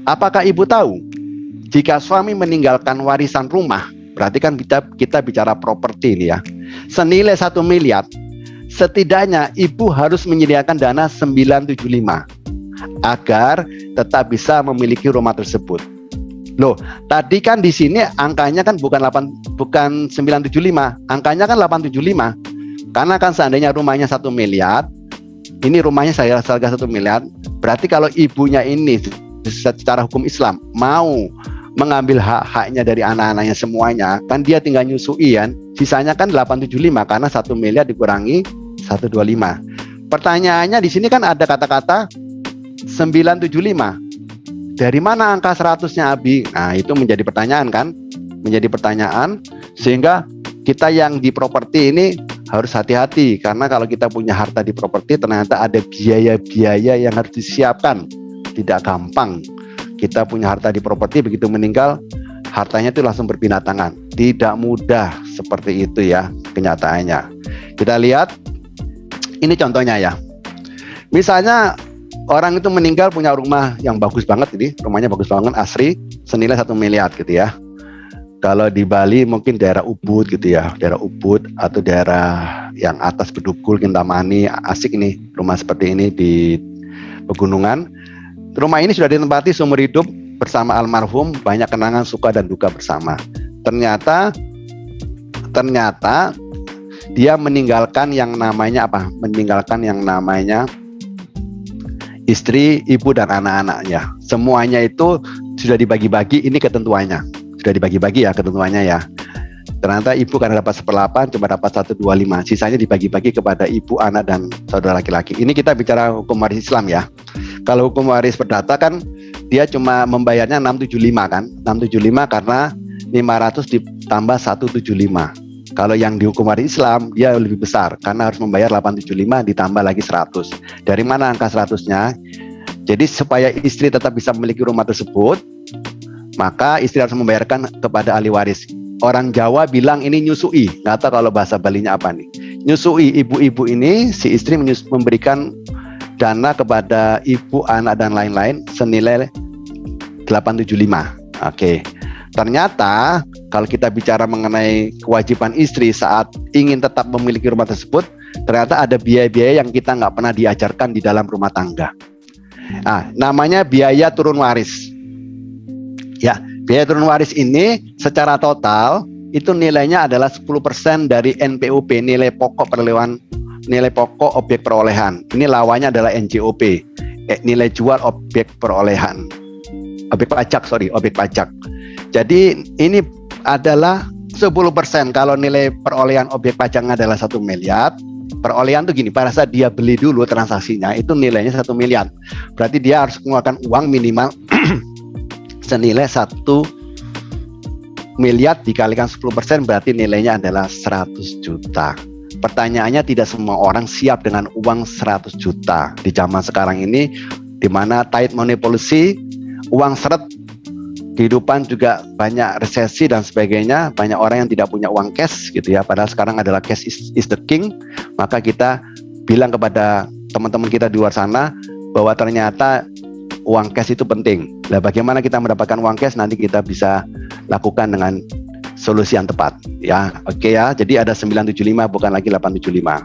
Apakah ibu tahu jika suami meninggalkan warisan rumah, berarti kan kita bicara properti ini ya, senilai 1 miliar, setidaknya ibu harus menyediakan dana 975 agar tetap bisa memiliki rumah tersebut. Loh, tadi kan di sini angkanya kan bukan 975, angkanya kan 875. Karena kan seandainya rumahnya 1 miliar, ini rumahnya saya harga 1 miliar, berarti kalau ibunya ini secara hukum Islam mau mengambil hak-haknya dari anak-anaknya semuanya, kan dia tinggal nyusui kan, sisanya kan 875 karena 1 miliar dikurangi 125. Pertanyaannya di sini kan ada kata-kata 975. Dari mana angka 100-nya Abi? Nah, itu menjadi pertanyaan kan? Menjadi pertanyaan, sehingga kita yang di properti ini harus hati-hati, karena kalau kita punya harta di properti ternyata ada biaya-biaya yang harus disiapkan. Tidak gampang. Kita punya harta di properti, begitu meninggal hartanya itu langsung berpindah tangan. Tidak mudah seperti itu ya kenyataannya. Kita lihat ini contohnya ya. Misalnya orang itu meninggal punya rumah yang bagus banget, ini rumahnya bagus banget, asri, senilai 1 miliar gitu ya. Kalau di Bali mungkin daerah Ubud gitu ya, daerah Ubud atau daerah yang atas Bedugul, Kintamani, asik nih rumah seperti ini di pegunungan. Rumah ini sudah ditempati seumur hidup bersama almarhum, banyak kenangan suka dan duka bersama. Ternyata dia meninggalkan yang namanya apa? Meninggalkan yang namanya istri, ibu, dan anak-anaknya. Semuanya itu sudah dibagi-bagi, ini ketentuannya. Sudah dibagi-bagi ya ketentuannya ya. Ternyata ibu karena dapat 1/8 cuma dapat 1/25. Sisanya dibagi-bagi kepada ibu, anak, dan saudara laki-laki. Ini kita bicara hukum waris Islam ya. Kalau hukum waris perdata kan dia cuma membayarnya 675 kan. 675 karena 500 ditambah 175. Kalau yang dihukum waris Islam dia lebih besar karena harus membayar 875 ditambah lagi 100. Dari mana angka 100-nya? Jadi supaya istri tetap bisa memiliki rumah tersebut, maka istri harus membayarkan kepada ahli waris. Orang Jawa bilang ini nyusui, nggak tahu kalau bahasa Balinya apa nih. Nyusui, ibu-ibu ini si istri memberikan dana kepada ibu, anak, dan lain-lain senilai 875. Oke. Ternyata kalau kita bicara mengenai kewajiban istri saat ingin tetap memiliki rumah tersebut, ternyata ada biaya-biaya yang kita nggak pernah diajarkan di dalam rumah tangga. Nah, namanya biaya turun waris. Ya, biaya turun waris ini secara total itu nilainya adalah 10% dari NPOP, nilai pokok objek perolehan. Ini lawannya adalah NJOP, nilai jual objek perolehan. Objek pajak. Jadi ini adalah 10% kalau nilai perolehan objek pajaknya adalah 1 miliar. Perolehan itu gini, pada saat dia beli dulu transaksinya itu nilainya 1 miliar. Berarti dia harus mengeluarkan uang minimal senilai 1 miliar dikalikan 10% berarti nilainya adalah 100 juta. Pertanyaannya tidak semua orang siap dengan uang 100 juta. Di zaman sekarang ini di mana tight money policy, uang seret, kehidupan juga banyak resesi dan sebagainya, banyak orang yang tidak punya uang cash gitu ya, padahal sekarang adalah cash is the king. Maka kita bilang kepada teman-teman kita di luar sana bahwa ternyata uang cash itu penting. Nah, bagaimana kita mendapatkan uang cash nanti kita bisa lakukan dengan solusi yang tepat ya. Oke ya, jadi ada 975 bukan lagi 875.